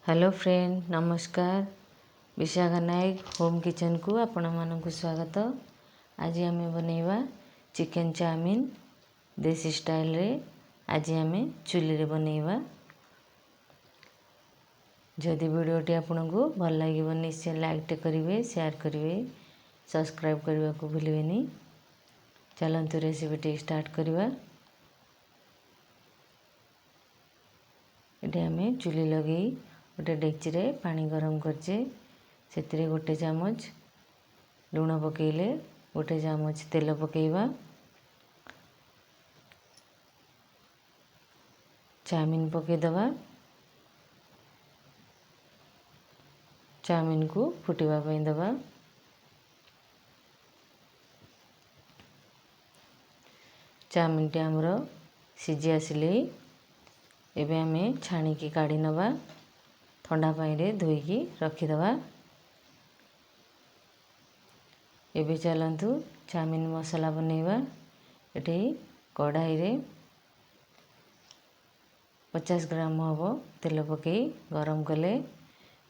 Hello friend नमस्कार। विशाखा नायक home kitchen को आपण मानक स्वागत। आज आम बनैबा चिकन चाउमीन देसी स्टाइल रे। आज आम चुली रे बनैबा। जदि वीडियोटी आपन को भल लगे निश्चय लाइक टे करेंगे, शेयर करेंगे, सब्सक्राइब करने को भूलें। चलतु रेसिपी स्टार्ट करवा। ये आम चुली लगे गोटे डेक्ची रे पानी गरम करचे। से गोटे चामच लुण पकेले गोटे चामच तेल पकेबा। चाउमीन पकेदबा। चाउमीन को फुटवा दबा। चाउमीन टी आमर सीझी आसिले एबे आमे छाणिकी काढ़ी नबा। ठंडा पानी रे धोईकी रखीदबा। एबे चलतु चाउमीन मसाला बनैबा। एठी कढ़ाई रे 50 ग्राम हबो तेल पकई गरम कले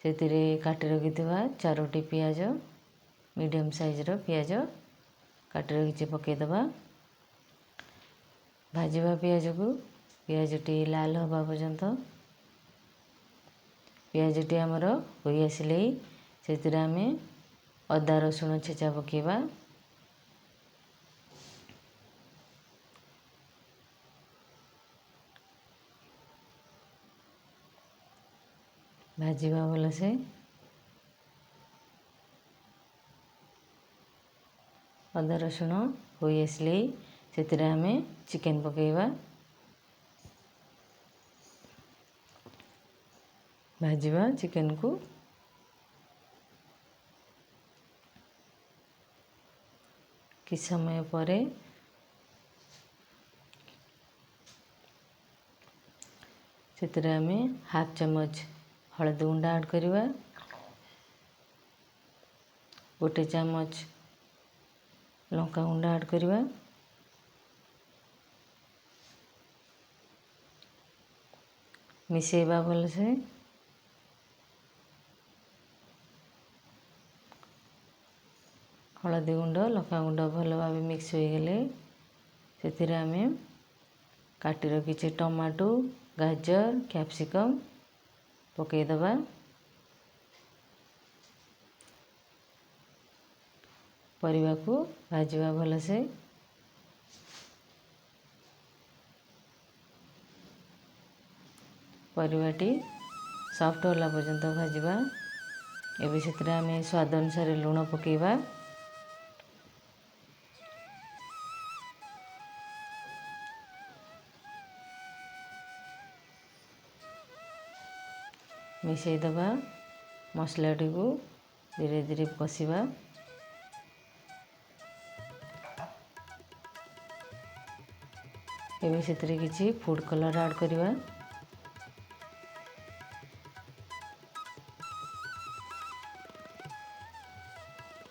से काटी रखिथिबा 4टी पियाज मीडियम साइज रो पियाज काटी रखिचे पकईदबा। भाजवा पियाज को पियाजटी लाल हवा पर्यंत। पियाजटी आमर हो आसिले से आम अदा रसुण छेचा पकेबा। भाजवा भल से। अदा रसुण हो आसिले से आम चिकन पकेबा। भाजवा चिकन को। कि समय परे से आम हाफ चमच हलदी गुंडा ऐड करवा। गोटे चामच लंका गुंडा ऐड करवा। मिसेबा भल से। हलदी गुंड लंका गुंड भल भाव मिक्स हो गले से आम काटी रखीचे टमाटो गाजर कैप्सिकम पकईदबा। परिवा को भाजवा भल से। परिवाटी सॉफ्ट होला पर्यंत भाजवा। एबे से आम स्वाद अनुसार लुण पकेबा। मिसई दबा। मसलाटी को धीरे धीरे कषिबा। एबे से किछि फूड कलर ऐड करवा।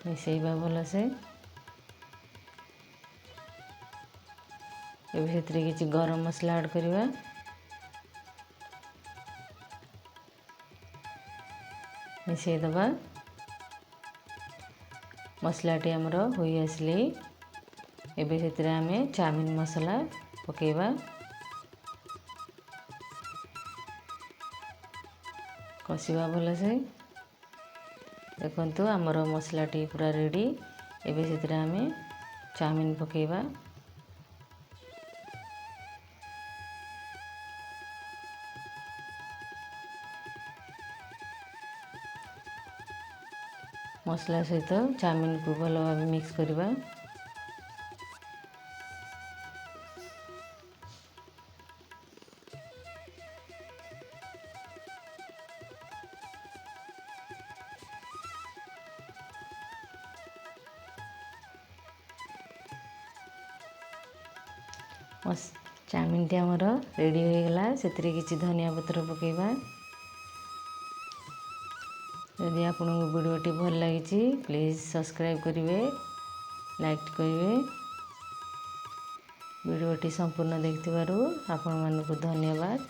मिसईबा भल से। एबे से किछि गरम मसला ऐड करवा। मिसई दबा। मसलाटी आमर हो आसिले एबे से आम चाउमीन मसाला पकेबा। कषिबा भल से। देखंतु आमर मसलाटी पूरा रेडी। एबे से आम चाउमीन पकेबा। मसला सहित चाउमीन को भल भाव मिक्स करवा। चाउमीन टी आमर रेडी हो गला। से किछि धनिया पत्र पकेबा। यदि आपको वीडियोटी भल लगी प्लीज़ सब्सक्राइब करेंगे, लाइक करेंगे। वीडियोटी संपूर्ण देखिथिबारु आपण मानकु धन्यवाद।